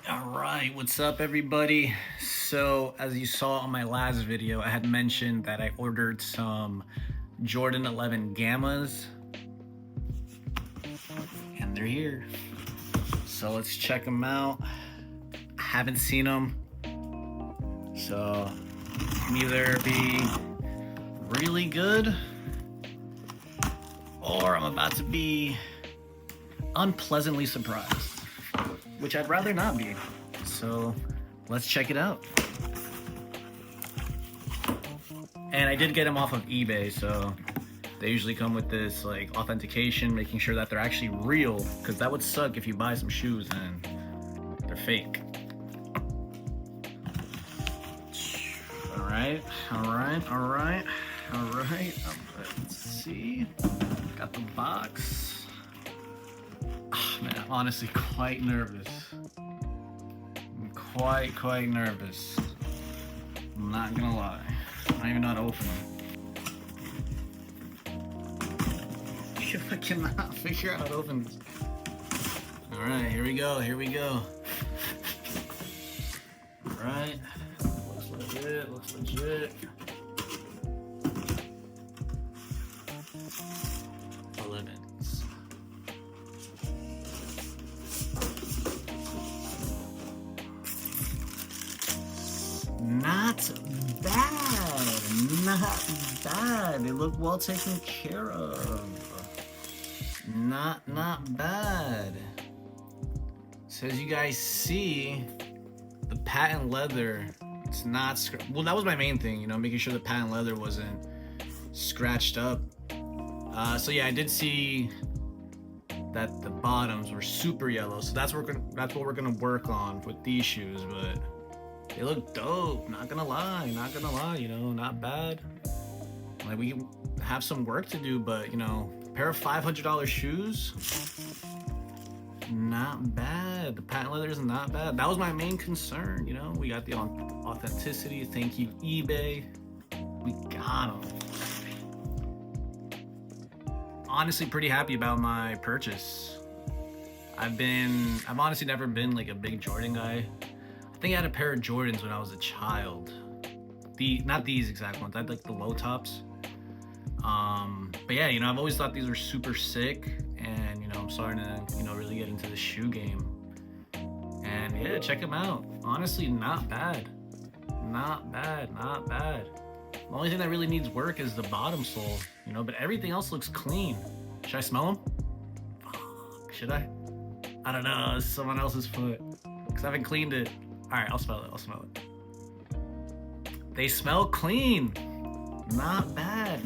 Alright, what's up everybody? So as you saw on my last video, I had mentioned that I ordered some Jordan 11 Gammas and they're here. So let's check them out. I haven't seen them, so can either be really good or I'm about to be unpleasantly surprised, which I'd rather not be. So let's check it out. And I did get them off of eBay, so they usually come with this like authentication, making sure that they're actually real, because that would suck if you buy some shoes and they're fake. All right. Let's see. Got the box. Oh, man, I'm honestly quite nervous. I'm quite nervous. I'm not gonna lie. I don't even know how to open them. I cannot figure out how to open this. All right, here we go. All right, looks legit. 11s. Not bad. They look well taken care of. Not bad. So as you guys see, the patent leather, it's not well, that was my main thing, you know, making sure the patent leather wasn't scratched up. So yeah, I did see that the bottoms were super yellow, so that's what we're gonna work on with these shoes. But they look dope, not gonna lie, you know, not bad. Like, we have some work to do, but you know, a pair of $500 shoes, not bad. The patent leather is not bad. That was my main concern, you know. We got the authenticity. Thank you, eBay. We got them. Honestly, pretty happy about my purchase. I've honestly never been like a big Jordan guy. I think I had a pair of Jordans when I was a child. Not these exact ones. I had like the low tops. But yeah, you know, I've always thought these were super sick, and you know, I'm starting to, you know, really get into the shoe game. And yeah, check them out. Honestly, not bad. The only thing that really needs work is the bottom sole, you know, but everything else looks clean. Should I smell them? Should I? I don't know, it's someone else's foot, because I haven't cleaned it. All right, I'll smell it. They smell clean. Not bad.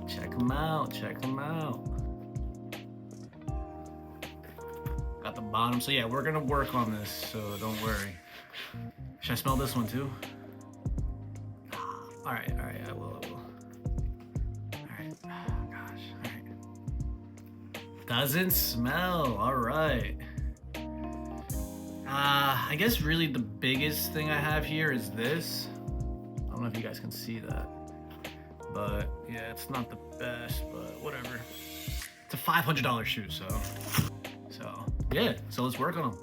Check them out. Got the bottom. So yeah, we're gonna work on this, so don't worry. Should I smell this one too? All right, I will. All right, oh, gosh, all right. Doesn't smell, all right. I guess really the biggest thing I have here is this. I don't know if you guys can see that, but yeah, it's not the best, but whatever. It's a $500 shoe, so yeah, so let's work on them.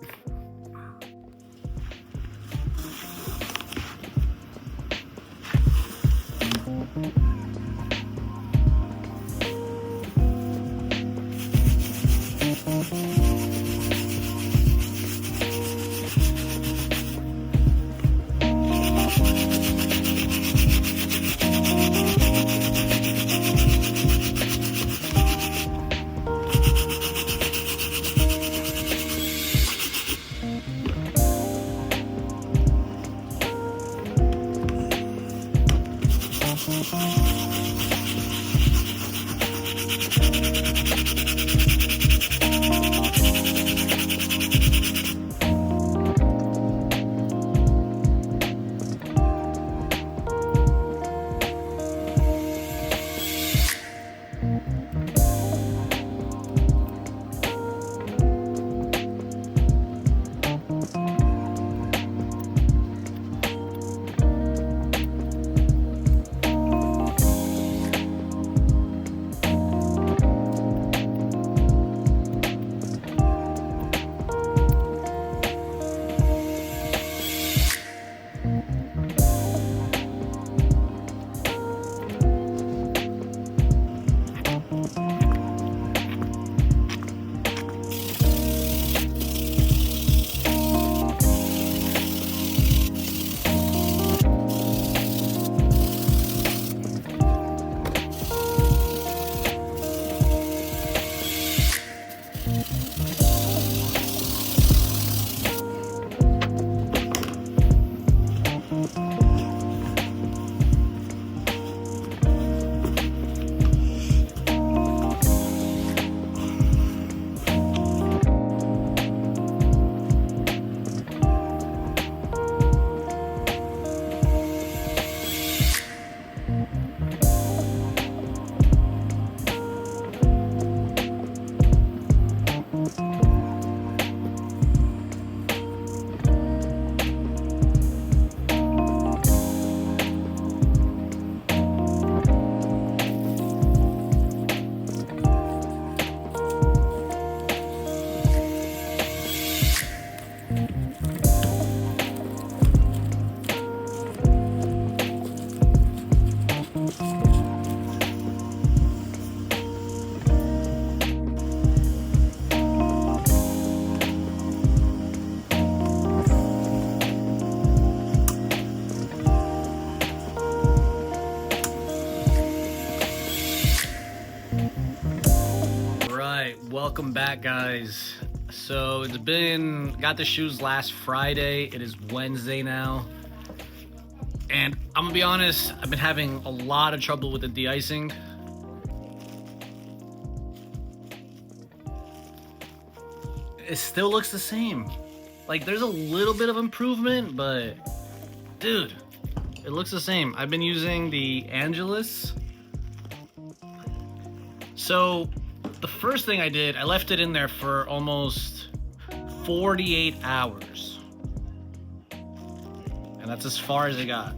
Right, welcome back, guys. So got the shoes last Friday. It is Wednesday now. And I'm gonna be honest, I've been having a lot of trouble with the de-icing. It still looks the same. Like, there's a little bit of improvement, but dude, it looks the same. I've been using the Angelus. So the first thing I did, I left it in there for almost 48 hours. And that's as far as it got.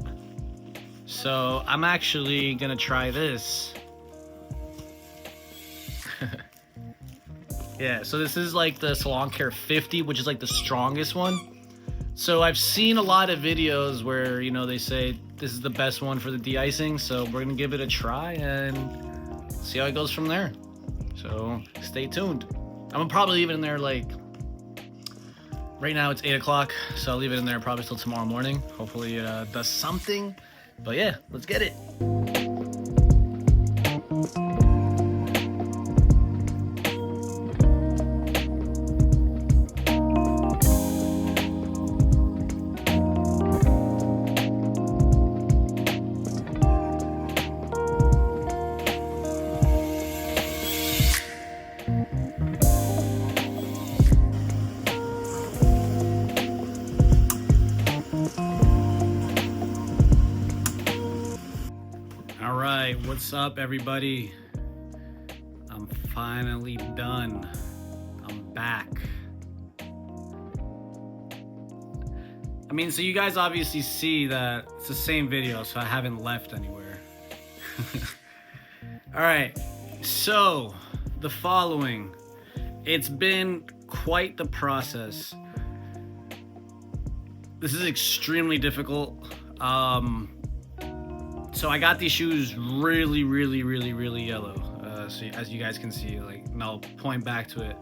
So I'm actually gonna try this. Yeah, so this is like the Salon Care 50, which is like the strongest one. So I've seen a lot of videos where, you know, they say this is the best one for the de-icing. So we're gonna give it a try and see how it goes from there. So stay tuned. I'm gonna probably leave it in there like, right now it's 8 o'clock. So I'll leave it in there probably till tomorrow morning. Hopefully it does something. But yeah, let's get it. All right, what's up, everybody? I'm finally done. I'm back. I mean, so you guys obviously see that it's the same video, so I haven't left anywhere. All right, so the following. It's been quite the process. This is extremely difficult. So I got these shoes really yellow. So as you guys can see, like, and I'll point back to it.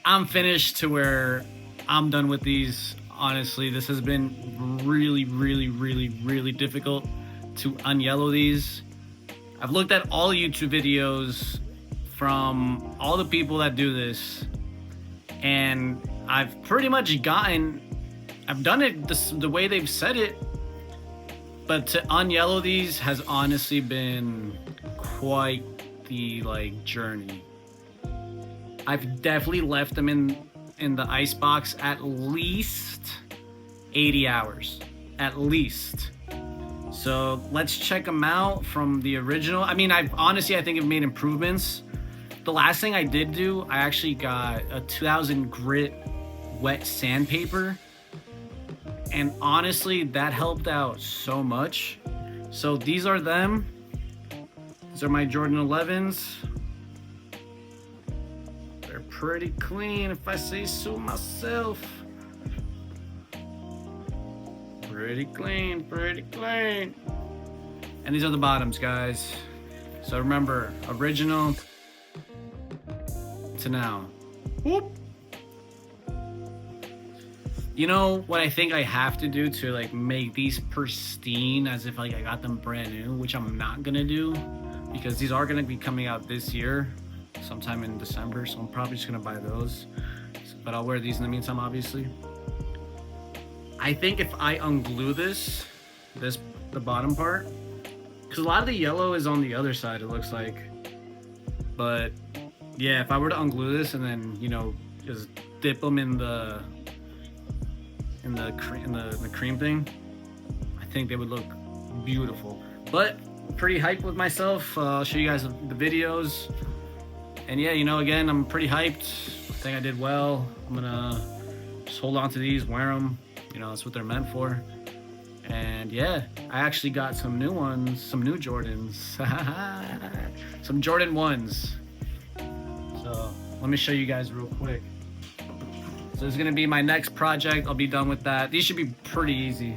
I'm finished to where I'm done with these. Honestly, this has been really difficult to unyellow these. I've looked at all YouTube videos from all the people that do this, and I've pretty much I've done it the way they've said it, but to unyellow these has honestly been quite the journey. I've definitely left them in the ice box at least 80 hours, at least. So let's check them out from the original. I mean, I think I've made improvements. The last thing I did do, I actually got a 2000 grit wet sandpaper. And honestly, that helped out so much. So these are them. These are my Jordan 11s. They're pretty clean, if I say so myself. Pretty clean. And these are the bottoms, guys. So remember, original to now. Whoop. You know what I think I have to do to make these pristine as if I got them brand new, which I'm not gonna do because these are gonna be coming out this year, sometime in December. So I'm probably just gonna buy those, but I'll wear these in the meantime, obviously. I think if I unglue the bottom part, because a lot of the yellow is on the other side, it looks like. But yeah, if I were to unglue this and then, you know, just dip them in the cream thing, I think they would look beautiful. But pretty hyped with myself. I'll show you guys the videos. And yeah, you know, again, I'm pretty hyped. I think I did well. I'm gonna just hold on to these, wear them. You know, that's what they're meant for. And yeah, I actually got some new ones, some new Jordans. Some Jordan 1s. So let me show you guys real quick. So this is gonna be my next project. I'll be done with that. These should be pretty easy.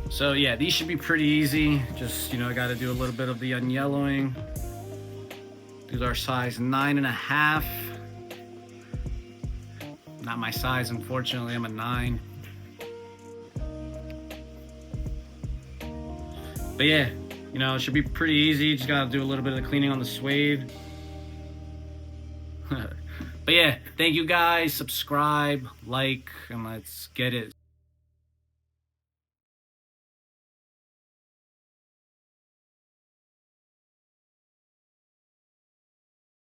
So yeah, these should be pretty easy. Just, you know, I gotta do a little bit of the unyellowing. These are size 9.5. Not my size, unfortunately. I'm a 9. But yeah, You know, it should be pretty easy. Just gotta do a little bit of the cleaning on the suede. But yeah, thank you guys. Subscribe, like, and let's get it.